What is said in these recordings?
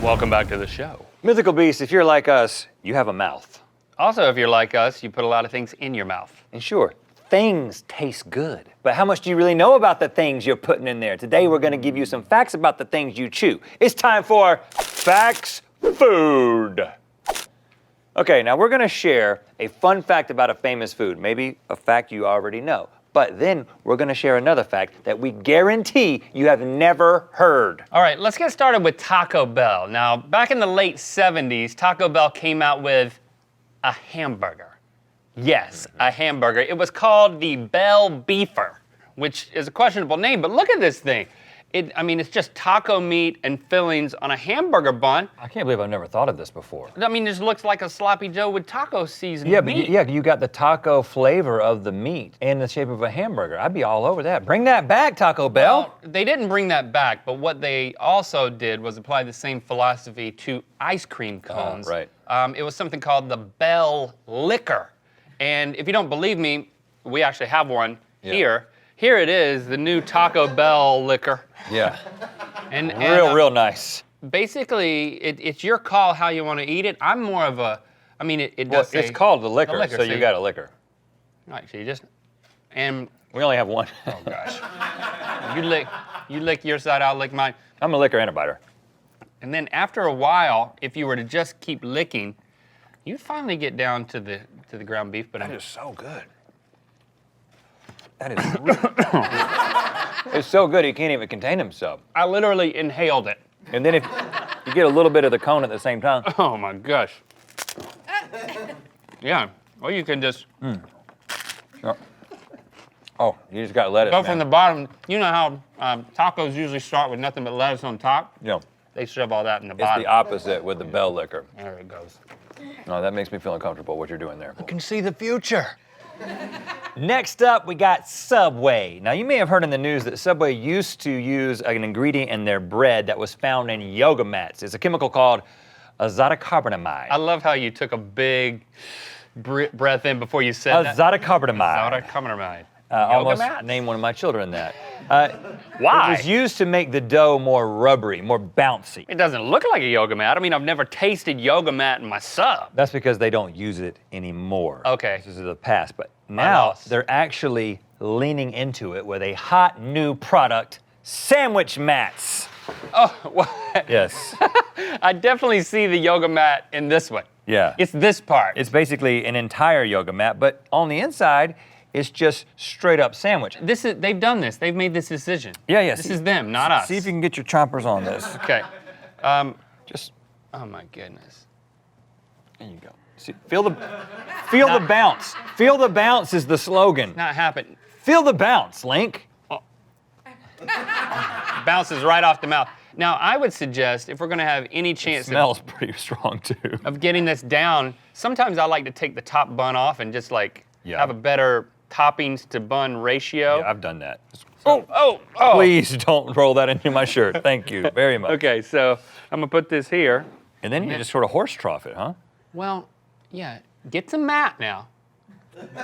Welcome back to the show. Mythical beasts, if you're like us, you have a mouth. Also, if you're like us, you put a lot of things in your mouth. And sure, things taste good. But how much do you really know about the things you're putting in there? Today, we're gonna give you some facts about the things you chew. It's time for Facts Food. Okay, now we're gonna share a fun fact about a famous food, maybe a fact you already know. But then we're gonna share another fact that we guarantee you have never heard. All right, let's get started with Taco Bell. Now, back in the late 70s, Taco Bell came out with a hamburger. Yes, a hamburger. It was called the Bell Beefer, which is a questionable name, but look at this thing. It's just taco meat and fillings on a hamburger bun. I can't believe I've never thought of this before. It just looks like a sloppy Joe with taco seasoned meat. But you got the taco flavor of the meat in the shape of a hamburger. I'd be all over that. Bring that back, Taco Bell. Well, they didn't bring that back, but what they also did was apply the same philosophy to ice cream cones. Right. It was something called the Bell Licker. And if you don't believe me, we actually have one here. Here it is, the new Taco Bell Licker. Yeah. And real nice. Basically, it's your call how you want to eat it. I'm more of a, it does say... It's called the liquor, so you got a liquor. Right, so you just, and... We only have one. Oh, gosh. You lick your side, I'll lick mine. I'm a licker and a biter. And then after a while, if you were to just keep licking, you finally get down to the ground beef. But that is so good. That is really, it's so good he can't even contain himself. I literally inhaled it. And then if you get a little bit of the cone at the same time. Oh my gosh. Yeah, or you can just... Oh, you just got lettuce, go from the bottom. You know how tacos usually start with nothing but lettuce on top? Yeah. They shove all that in the bottom. It's the opposite with the Bell Licker. There it goes. No, that makes me feel uncomfortable what you're doing there. I can see the future. Next up, we got Subway. Now, you may have heard in the news that Subway used to use an ingredient in their bread that was found in yoga mats. It's a chemical called azotocarbonamide. I love how you took a big breath in before you said that. Azotocarbonamide. Azotocarbonamide. Almost named one of my children that. Why? It was used to make the dough more rubbery, more bouncy. It doesn't look like a yoga mat. I've never tasted yoga mat in my sub. That's because they don't use it anymore. Okay. This is the past. But now they're actually leaning into it with a hot new product, sandwich mats. Oh, what? Yes. I definitely see the yoga mat in this one. Yeah. It's this part. It's basically an entire yoga mat, but on the inside, it's just straight up sandwich. They've done this. They've made this decision. Yeah. This is them, not us. See if you can get your chompers on this. Okay. Oh my goodness. There you go. See, feel the bounce. Feel the bounce is the slogan. Not happening. Feel the bounce, Link. Oh. Bounces right off the mouth. Now, I would suggest if we're going to have any chance smells pretty strong too. Of getting this down, sometimes I like to take the top bun off and just have a better toppings to bun ratio. Yeah, I've done that. Oh. Please don't roll that into my shirt. Thank you very much. Okay, so I'm gonna put this here. And then you just sort of horse trough it, huh? Well, yeah, get some mat now.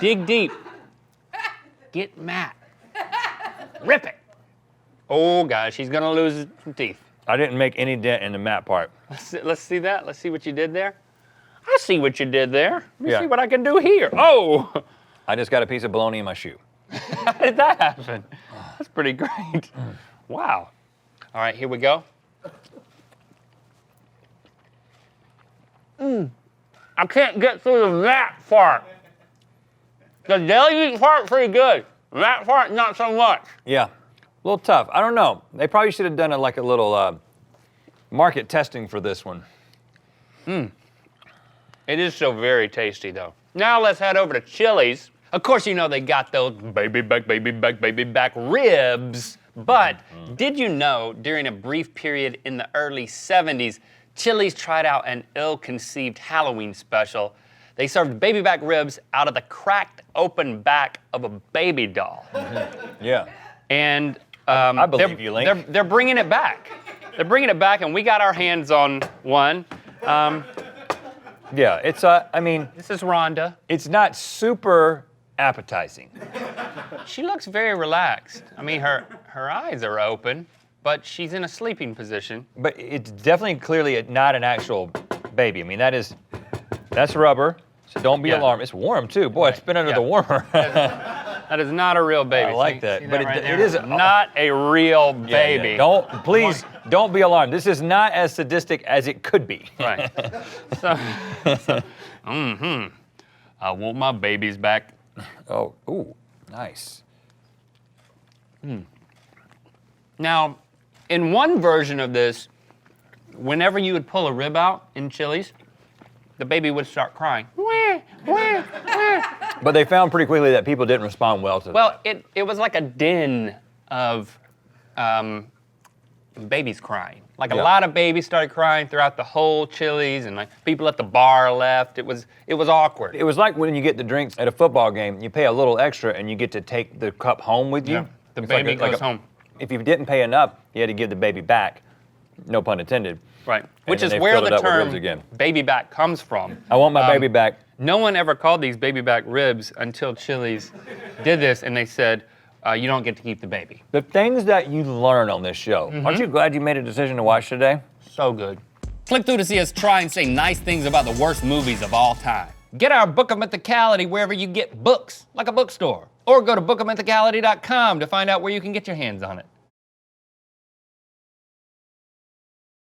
Dig deep. Get mat. Rip it. Oh gosh, he's gonna lose some teeth. I didn't make any dent in the mat part. Let's see that. Let's see what you did there. I see what you did there. Let me see what I can do here. Oh! I just got a piece of bologna in my shoe. How did that happen? That's pretty great. Wow. All right, here we go. I can't get through the mat part. The deli part pretty good. That part, not so much. Yeah, a little tough. I don't know. They probably should have done a little market testing for this one. It is so very tasty, though. Now let's head over to Chili's. Of course, they got those baby back ribs. But did you know during a brief period in the early 70s, Chili's tried out an ill-conceived Halloween special. They served baby back ribs out of the cracked open back of a baby doll. Yeah. And I believe you, Link. They're bringing it back. They're bringing it back, and we got our hands on one. Yeah, it's This is Rhonda. It's not super appetizing. She looks very relaxed. Her eyes are open. but she's in a sleeping position. But it's definitely clearly not an actual baby. I mean, that's rubber, so don't be Yeah. alarmed. It's warm too. Boy, it's been under Yeah. the warmer. That is not a real baby. I like See- that. see But right it there? is not a real baby. Please don't be alarmed. This is not as sadistic as it could be. Right. So, I want my babies back. Oh, ooh, nice. Now, in one version of this, whenever you would pull a rib out in Chili's, the baby would start crying. Wah, wah, wah. But they found pretty quickly that people didn't respond well to that. Well, it was like a den of babies crying. Like a Yeah. lot of babies started crying throughout the whole Chili's, and like people at the bar left. It was awkward. It was like when you get the drinks at a football game, you pay a little extra and you get to take the cup home with you. Yeah. The It's baby like goes home. If you didn't pay enough, you had to give the baby back. No pun intended. Right. Which then is they where filled it the up with term ribs again. baby back comes from. I want my baby back. No one ever called these baby back ribs until Chili's did this, and they said, you don't get to keep the baby. The things that you learn on this show, aren't you glad you made a decision to watch today? So good. Click through to see us try and say nice things about the worst movies of all time. Get our Book of Mythicality wherever you get books, like a bookstore. Or go to bookofmythicality.com to find out where you can get your hands on it.